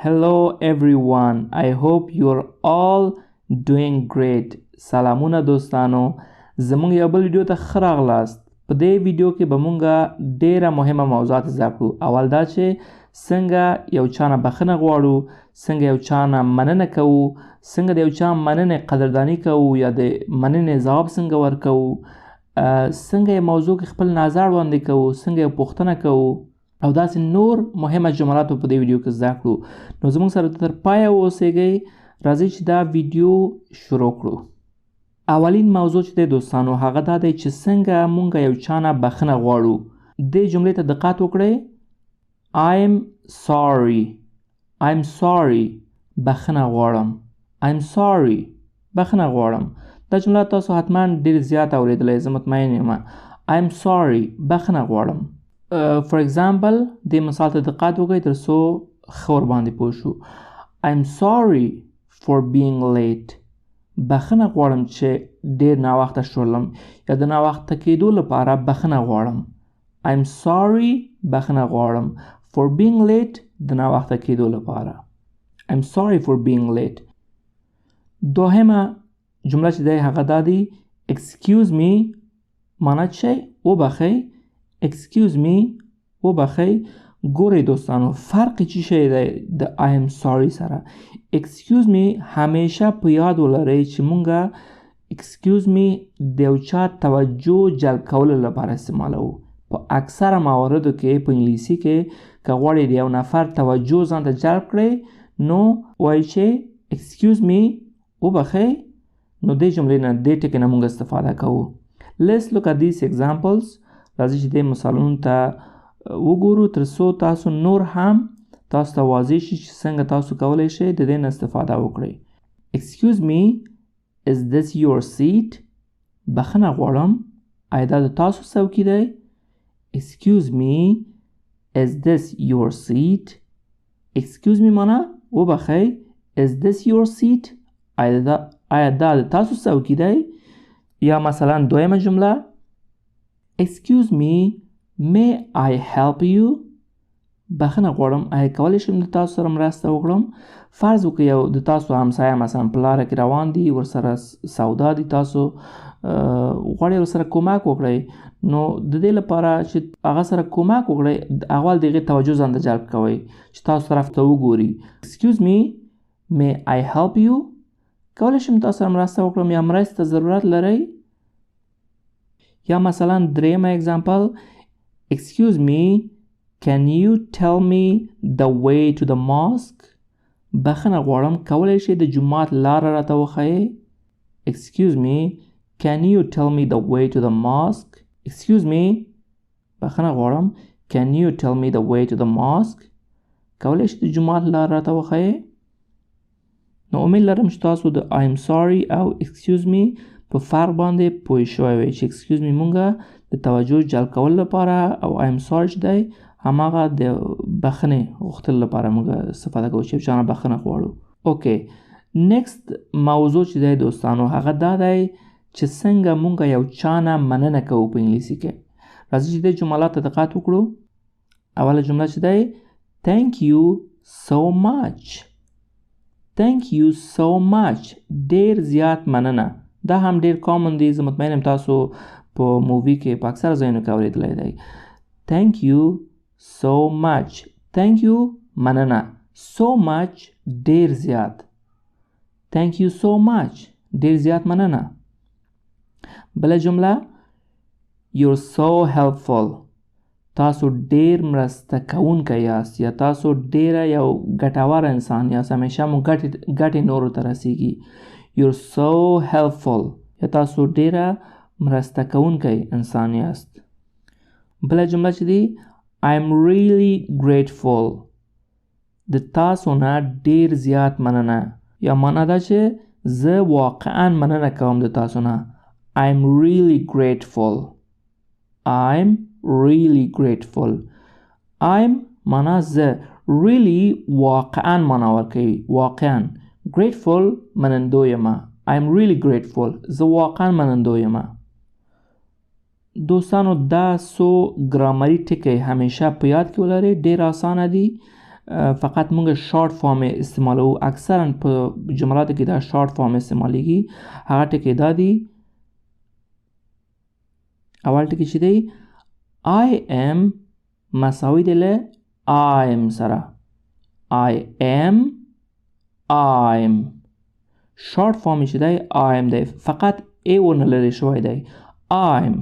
Hello everyone. I hope you're all doing great. سلامونه دوستانو. زمونږ یو بل ویډیو ته ښه راغلاست. په دې ویډیو کې به مونږ ډېره مهمه موضوعات زده کړو. اول دا چې څنګه یو چا نه بخښنه غواړو، څنګه یو چا نه مننه کوو، څنګه د یو چا مننې قدرداني کوو یا د مننې ځواب څنګه ورکوو، څنګه یو موضوع کې خپل نظر وړاندې کوو، څنګه یو پوښتنه کوو او داسې نور مهمه جملات په دې ویډیو کې زده کړو. نو زموږ سره تر پایه واوسئ. راځئ چې دا ویډیو شروع کړو. اولین موضوع چې دی دوستانو هغه دا دی چې څنګه مونږ یو چا نه بخښنه غواړو. دې جملې ته دقت وکړئ. I'm sorry. I'm sorry. بخښنه غواړم. I'm sorry. بخښنه غواړم. دا جمله تاسو حتما ډېر زیات اورېدلی، زه مطمئن یم. I'm sorry. بخښنه غواړم. For example دې مثال ته دقت وکړئ تر څو ښه ورباندې پوه شو. I'm sorry for being late. بخښنه غواړم چې ډېر ناوخته شولم یا د ناوخته کېدو لپاره بخښنه غواړم. I'm sorry بخښنه غواړم for being late د ناوخته کېدو لپاره. I'm sorry for being late. دوهمه جمله چې دی هغه دا دی excuse me معنا چې وبخئ. excuse me وبخئ. ګورئ دوستانو فرق چی شی دی د I am sorry سره. excuse me همیشه په یاد ولرئ چې مونږه excuse me د یو چا توجه جلب کولو لپاره استعمالوو. په اکثره مواردو کې په انګلیسي کې که غواړئ د یو نفر توجه ځان ته جلب کړئ نو وایئ چې excuse me وبخئ. نو دې جملې نه دې ټکي نه مونږ استفاده کوو. Let's look at these examples. راځئ چې دې مثالونو ته وګورو تر څو تاسو نور هم تاسو ته واضح شي چې څنګه تاسو کولی شئ د دې نه استفاده وکړئ. Excuse me, is this your seat? بخښنه غواړم آیا دا د تاسو څوکۍ دی؟ Excuse me, is this your seat? Excuse me معنا وبخئ. Is this your seat? آیا دا د تاسو څوکۍ دی؟ یا مثلا دویمه جمله Excuse me, may I help you? بخښنه غواړم آیا کولی شم د تاسو سره مرسته وکړم؟ فرض وکړئ یو د تاسو همسایه مثلا په لاره کې روان دي، ورسره سودا دي، تاسو غواړئ ورسره کومک وکړئ. نو د دې لپاره چې هغه سره کومک وکړئ اول د هغې توجه ځان ته جلب کوئ چې تاسو طرف ته وګوري. Excuse me, may I help you? کولی شم تاسو سره مرسته وکړم یا مرستې ته ضرورت لرئ؟ یا مثلا دریمه اگزامپل Excuse me, can you tell me the way to the mosque? بخښنه غواړم کولی شئ د جومات لاره راته وښیئ؟ Excuse me, can you tell me the way to the mosque? Excuse me, بخښنه غواړم can you tell me the way to the mosque? کولی شئ د جومات لاره راته وښیئ؟ نو امید لرم چې تاسو د I'm sorry او excuse me په فرق باندې پوه شوی وئ چې excuse me مونږه د توجه جلب کولو لپاره او I'm sorry چې دی هماغه د بخښنې غوښتلو لپاره مونږ استفاده کوو چې یو چا نه بخښنه غواړو. اوکې نیکسټ موضوع چې دی دوستانو هغه دا دی چې څنګه مونږ یو چا نه مننه کوو په انګلیسي کې. راځئ چې دې جملات ته دقت وکړو. اوله جمله چې دی Thank you so much. Thank you so much. ډېر زیات مننه. دا هم ډېر کامن دی، زه مطمئن یم تاسو په مووي کې په اکثره ځایونو کې اورېدلی دی. Thank you so much. Thank you مننه. So much ډېر زیات. Thank you so much ډېر زیات مننه. بله جمله You're so helpful. تاسو ډېر مرسته کوونکی یاست یا تاسو ډېره یو ګټور انسان یاست، همیشه مو ګټې نورو ته رسیږي. You're so helpful یا تاسو ډېره مرسته کوونکی انسان یاست. بله جمله چې دی I'm really grateful. د تاسو نه ډېر زیات مننه یا معنا دا چې زه واقعا مننه کوم د تاسو نه. I'm really grateful. I'm really grateful. I'm معنا زه really واقعا معنا ورکوي واقعا. grateful منندو یمه. I'm really grateful. زه واقعا منندو یمه. دوستانو دا څو ګرامري ټکي همیشه په یاد کې ولرئ، ډېر اسانه دي. فقط مونږ شارټ فارم استعمالو. اکثرا په جملاتو کې دا شارټ فارم استعمالیږي. هغه ټکي دا دي، اول ټکی چې دی I am مساوي دی له I am سره. I am شارټ فارم چې دی I am دی، فقط A ورنه لرې شوی دی. I'm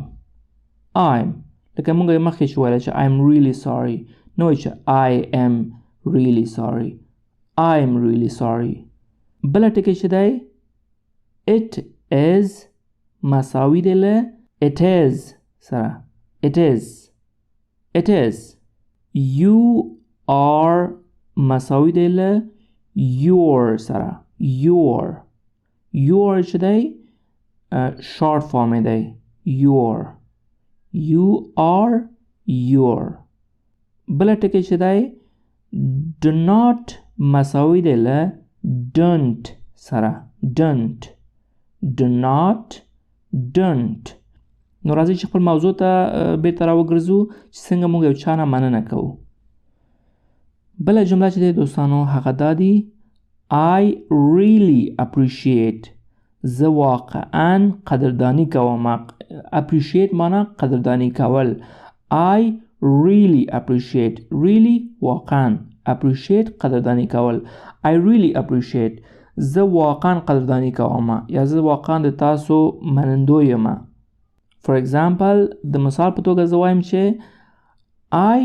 لکه مونږ مخکې چې ویلی چې I'm really sorry، نو چې I am really sorry. I'm really sorry. بله ټکی چې دی it is مساوي دی له it is سره. it is. you are مساوي دی له your سره. your چې دی شارټ فارم دی your. you are your. بله ټکی چې دی do not مساوي دی له don't سره. do not نو راځئ چې خپل موضوع ته بیرته راوګرځو چې څنګه موږ یو چا نه مننه کوو. بله جمله چې دی دوستانو هغه دا دی I really appreciate. زه واقعا قدردانی کوم. appreciate معنا قدردانی کول. I really appreciate. really واقعا. appreciate قدردانی کول. I really appreciate. زه واقعا قدردانی کوم یا زه واقعا د تاسو منندو یم. For example د مثال په توګه زه وایم چې I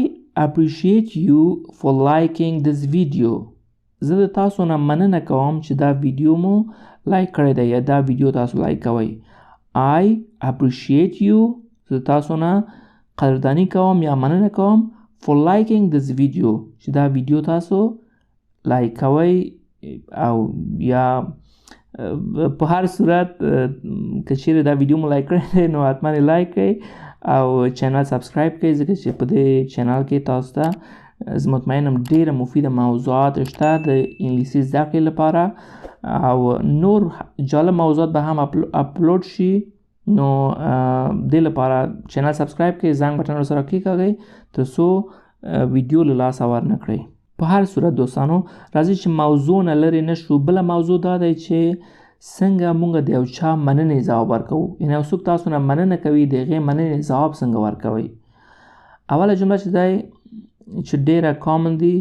appreciate you for liking this video. زه د تاسو نه مننه کوم چې دا ویډیو مو لایک کړی دی یا دا ویډیو تاسو لایک کوئ. I appreciate you. زه تاسو نه قدردانی کوم یا مننه کوم for liking this video چې دا ویډیو تاسو لایک کوئ او یا په هر صورت که چیرې دا ویډیو مو لایک کړی دی نو حتما یې لایک کړئ او چینل سبسکرایب کړئ ځکه چې په دې چینل کې تاسو ته زه مطمئنم ډېره مفیده موضوعات شته د انګلیسي زده کړې لپاره او نور جالب موضوعات به هم اپلوډ شي. نو دې لپاره چینل سبسکرایب کړئ، زنګ بټن ورسره کلیکوئ تر څو ویډیو له لاسه ورنه کړئ. په هر صورت دوستانو راځئ چې موضوع نه لرې نه شو. بله موضوع دا دی چې څنګه موږ د یو چا مننې ځواب ورکوو. یعنې یو څوک تاسو نه مننه کوي د هغې مننې ځواب څنګه ورکوئ. اوله جمله چې دی چې ډېره کامن دي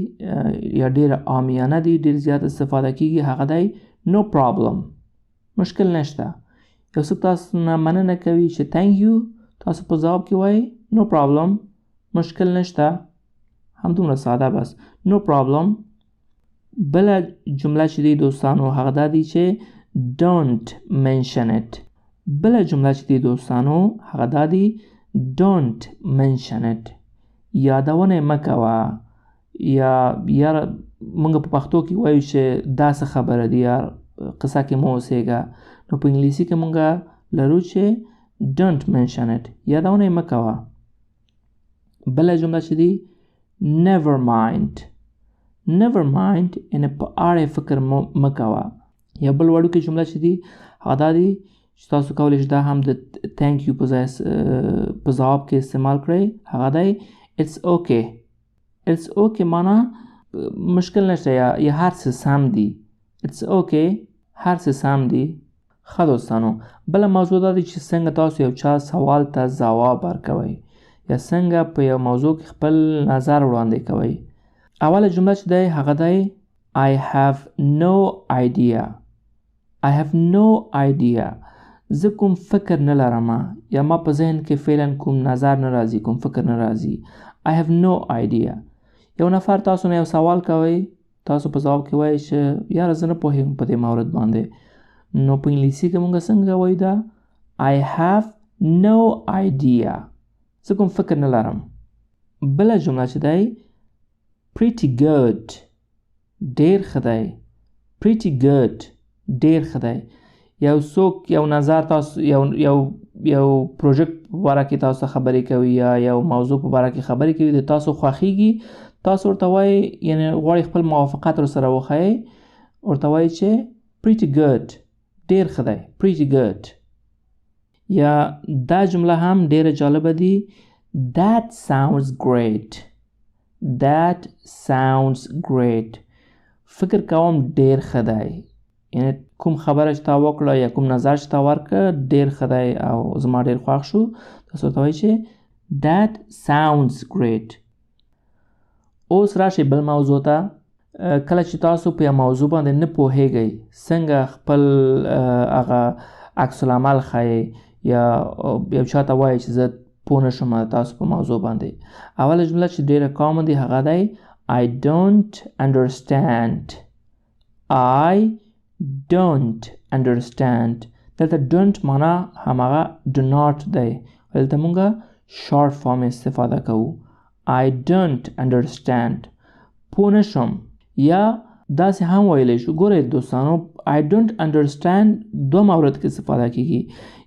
یا ډېره عامیانه دي، ډېر زیات استفاده کیږي، هغه دی no problem. مشکل نشته. یو څوک تاسو نه مننه کوي چې thank you، تاسو په ځواب کې وایي no problem، مشکل نشته. همدومره ساده بس no problem. بله جمله چې دی دوستانو هغه دا دی چې don't mention it. بله جمله چې دی دوستانو هغه دا دی don't mention it. یادونه مه کوه یا یار موږ په پښتو کې وایو چې دا څه خبره دی یار قصه کې مه اوسېږه. نو په انګلیسي کې موږ لرو چې don't mention it. یادونه مه کوه. بله جمله چې دی never mind. یعنې په اړه فکر مه کوه. یا بل وړوکی جمله چې دی هغه دا دی چې تاسو کولی شئ دا هم د thank you په ځواب کې استعمال کړئ. هغه دی it's okay. معنا مشکل نشته یا هر څه سم دي. it's okay، هر څه سم دي. ښه دوستانو بله موضوع دا دی چې څنګه تاسو یو چا سوال ته ځواب ورکوئ یا څنګه په یو موضوع کې خپل نظر وړاندې کوئ. اوله جمله چې دی هغه دی I have no idea. زه کوم فکر نه لرم یا ما په ذهن کې فعلا کوم نظر نه راځي، کوم فکر نه راځي. I have no idea. یو نفر تاسو نه یو سوال کوي، تاسو په ځواب کې وایي چې یاره زه نه پوهېږم په دې مورد باندې. نو په انګلیسي کې مونږ څنګه وایو دا I have no idea. زه کوم فکر نه لرم. بله جمله چې دی pretty good. ډېر ښه دی. pretty good ډېر ښه دی. یو څوک یو نظر تاسو یو پروژیکټ په باره کې تاسو خبرې کوي یا یو موضوع په باره کې خبرې کوي د تاسو خوښیږي، تاسو ورته وایي یعنې غواړئ خپل موافقت ورسره وښایئ، ورته وایي چې pretty good ډېر ښه دی. pretty good. یا دا جمله هم ډېره جالبه دي that sounds great. that sounds great. فکر کوم ډیر ښه دی. یعنی کوم خبره چې تا وکړه یا کوم نظر چې تا ورکړه ډیر ښه دی او زما ډیر خوښ شو. تاسو ورته وایئ چې that sounds great. اوس راشئ بل موضوع ته. کله چې تاسو په یو موضوع باندې نه پوهیږئ څنګه خپل هغه عکس العمل ښایئ یا یو چاته وایئ چې زه پوه نه شم تاسو په موضوع باندې. اوله جمله چې ډیره کامن دی هغه دی I don't understand. I don't understand. دلته don't معنا هماغه do not دی. دلته مونږه short form استفاده کوو. I don't understand. پوه نه شم. یا داسې هم ویلی شو. ګورئ دوستانو I don't understand دو مورد کې استفاده کیږي.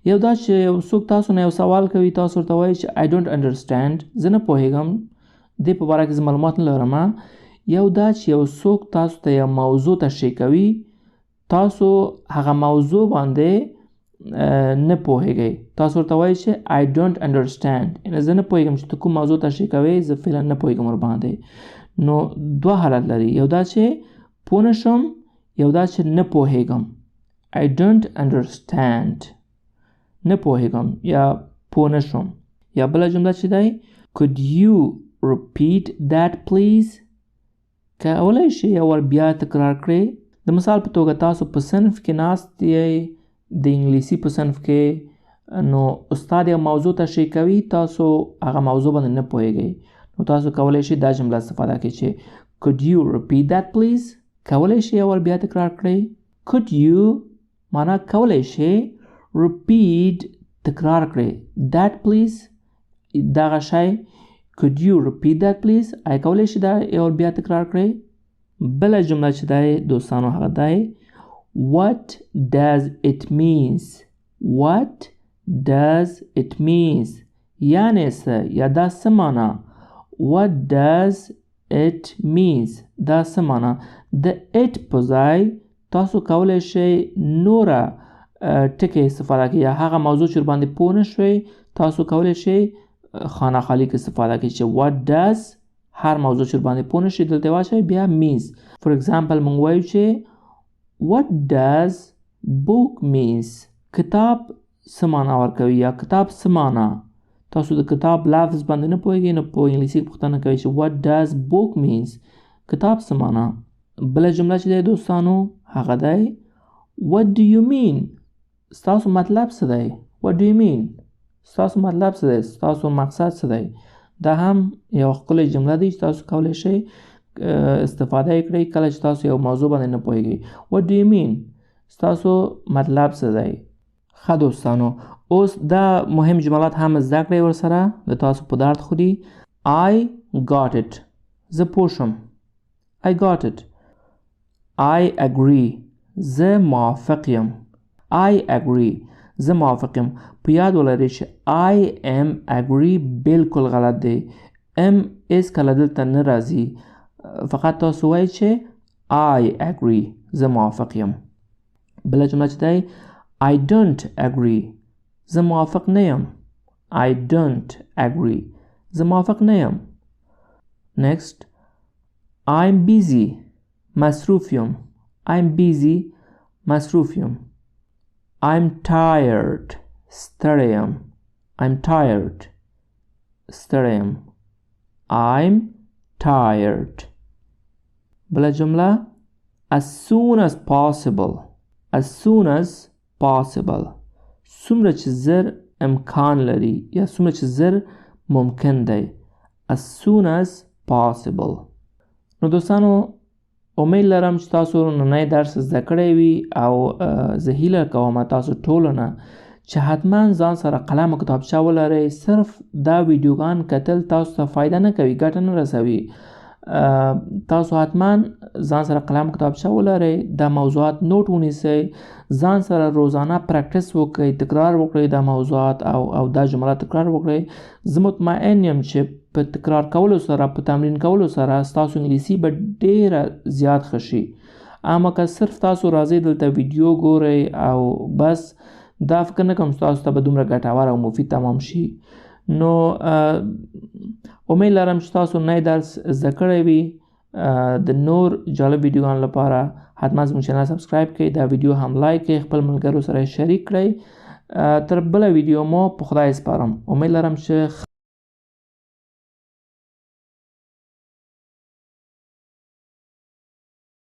یو دا چې یو څوک تاسو نه یو سوال کوي تاسو ورته وایئ چې I don't understand زه نه پوهیږم دې په باره کې زه معلومات نه لرم. یو دا چې یو څوک تاسو ته یو موضوع تشریح کوي تاسو هغه موضوع باندې نه پوهیږئ تاسو ورته وایئ چې I don't understand یعنې زه نه پوهیږم چې ته کوم موضوع تشریح کوئ زه فعلا نه پوهیږم ورباندې. نو دوه حالت لري. یو دا چې پوه نه شم یو دا چې نه پوهیږم. I don't understand نه پوهیږم یا پوه نه شم. یا بله جمله چې دی Could you repeat that please. کولی شئ یو ور بیا تکرار کړئ. د مثال په توګه تاسو په صنف کې ناست یئ د انګلیسي په صنف کې نو استاد یو موضوع تشریح کوي تاسو هغه موضوع باندې نه پوهیږئ نو تاسو کولی شئ دا جمله استفاده کړئ چې Could you repeat that please. کولی شئ یو ور بیا تکرار کړئ. Could you معنا کولی شئ repeat تکرار کړئ. That please دغه شی Could you repeat that please. آیا کولی شئ دا یو ور بیا تکرار کړئ. بله جمله چې دی دوستانو هغه دی What does it means. What does it means. یعنې څه یا دا څه معنا. What does it means. دا څه معنا. د it په ځای تاسو کولی شئ نوره ټکي استفاده کړئ یا هغه موضوع چې ورباندې پوه نه شوئ تاسو کولی شئ خانه خالی کې استفاده کړئ چې what does هر موضوع چې ورباندې پوه نه شئ دلته واچوئ بیا means. For example موږ وایو چې what does book means. کتاب څه معنا ورکوي یا کتاب څه معنا. تاسو د کتاب لفظ باندې نه پوهیږئ نو په انګلیسي پوښتنه کوئ چې what does book means. کتاب څه معنا. بله جمله چې دی دوستانو هغه دی what do you mean. ستاسو مطلب څه دی. what do you mean. ستاسو مطلب څه دی. ستاسو مقصد څه دی. دا هم یو ښکلی جمله دی چې تاسو کولی شئ استفاده یې کړئ کله چې تاسو یو موضوع باندې نه پوهیږئ. what do you mean. ستاسو مطلب څه دی. ښه دوستانو اوس دا مهم جملات هم زده کړئ ورسره د تاسو په درد خوري. I got it. زه پوه شم. I got it. I agree. زه موافق یم. I agree. زه موافق یم. په یاد ولرئ چې I am agree بالکل غلط دی. am هیڅ کله دلته نه راځي. فقط تاسو وایئ چې I agree. زه موافق یم. بله جمله چې دی I don't agree. زه موافق نه یم. I don't agree. زه موافق نه یم. Next I'm busy. مصروف یم. I'm busy. مصروف یم. I'm tired. ستړی یم. I'm tired. ستړی یم. I'm tired. بله جمله as soon as possible. as soon as possible. څومره چې زر امکان لري یا څومره چې زر ممکن دی. as soon as possible. نو دوستانو امید لرم چې تاسو نننی درس زده کړی وي او زه هیله کوم تاسو ټولو نه چې حتما ځان سره قلم او کتابچه ولرئ. صرف دا ویډیوګان کتل تاسو ته فایده نه کوي ګټه نه رسوي. تاسو حتما ځان سره قلم کتابچه ولرئ. دا موضوعات نوٹ ونیسئ. ځان سره روزانه پریکټس وکړئ. تکرار وکړئ دا موضوعات او دا جملات تکرار وکړئ. زه مطمئن یم چې په تکرار کولو سره په تمرین کولو سره ستاسو انګلیسي به ډیره زیات ښه شي. اما که صرف تاسو راځئ دلته ویډیو ګورئ او بس دا فکر نه کوم ستاسو ته به دومره ګټور او مفید تمام شي. نو امید لرم چې تاسو نوی درس زده کړی وي. د نور جالب ویډیوګانو لپاره حتما زموږ چینل سبسکرایب کړئ، دا ویډیو هم لایک کړئ، خپل ملګرو سره شریک کړئ. تر بله ویډیو مو په خدای سپارم. امید لرم چې